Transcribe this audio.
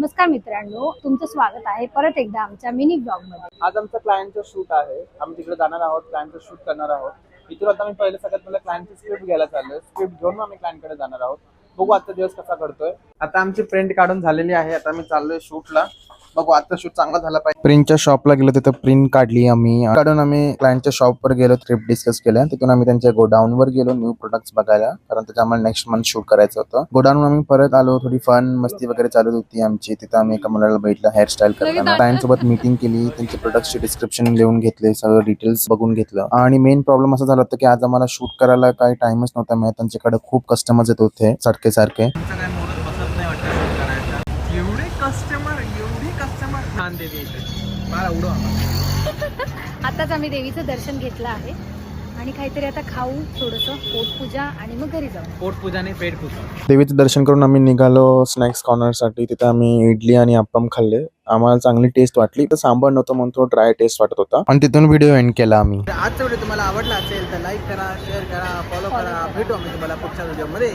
नमस्कार मित्रांनो, तुमचं स्वागत आहे परत एकदा आमच्या मिनी ब्लॉग मध्ये। आज आमचं क्लायंटचं शूट आहे. आम्ही तिकडे जाणार आहोत, क्लायंटचं शूट करणार आहोत। इथून आता मी पहिले सगळ्यात पहिला क्लायंटची स्क्रिप्ट घ्यायला चाललोय। स्क्रिप्ट घेऊन आम्ही क्लायंटकडे जाणार आहोत। बघू आजचा दिवस कसा घडतोय। आता आमची प्रिंट काढून झालेली आहे। आता मी चाललोय शूटला। बघू आजचा शूट चांगला झाला पाहिजे। प्रिंटच्या शॉपला गेलो, तिथं प्रिंट काढली आम्ही। काढून आम्ही क्लायंटच्या शॉपवर गेलो, ट्रिप डिस्कस केल्या। तिथून आम्ही त्यांच्या गोडाऊनवर गेलो न्यू प्रोडक्ट्स बघायला, कारण त्याच्या आम्हाला नेक्स्ट मंथ शूट करायचं होतं। गोडाऊनवर आम्ही परत आलो, थोडी फन मस्ती वगैरे चालू होती आमची। तिथं आम्ही एका मुलाला भेटला हेअरस्टाईल करताना। क्लायंट सोबत मीटिंग केली, त्यांचे प्रोडक्टचे डिस्क्रिप्शन लिहून घेतले, सगळं डिटेल्स बघून घेतलं। आणि मेन प्रॉब्लेम असा झाला होता की आज आम्हाला शूट करायला काही टाइमच नव्हता मिळत। त्यांच्याकडे खूप कस्टमर्स येत होते सारखे सारखे। आताच आम्ही देवीचं दर्शन घेतलं आहे आणि काहीतरी आता खाऊ, थोडंसं पोटपूजा आणि मग घरी जाऊ। पोटपूजाने पेट पूजा। देवीचं दर्शन करून आम्ही निघालो स्नॅक्स कॉर्नरसाठी। तिथे आम्ही इडली आणि अप्पम खाल्ले। आम्हाला चांगली टेस्ट वाटली। तर सांबार नव्हतं म्हणून थोडं ड्राय टेस्ट वाटत होता। आणि तिथून व्हिडिओ एंड केला आम्ही। आजचा व्हिडिओ तुम्हाला आवडला असेल तर लाईक करा, शेअर करा, फॉलो करा। भेटू आम्ही तुम्हाला पुढच्या व्हिडिओमध्ये।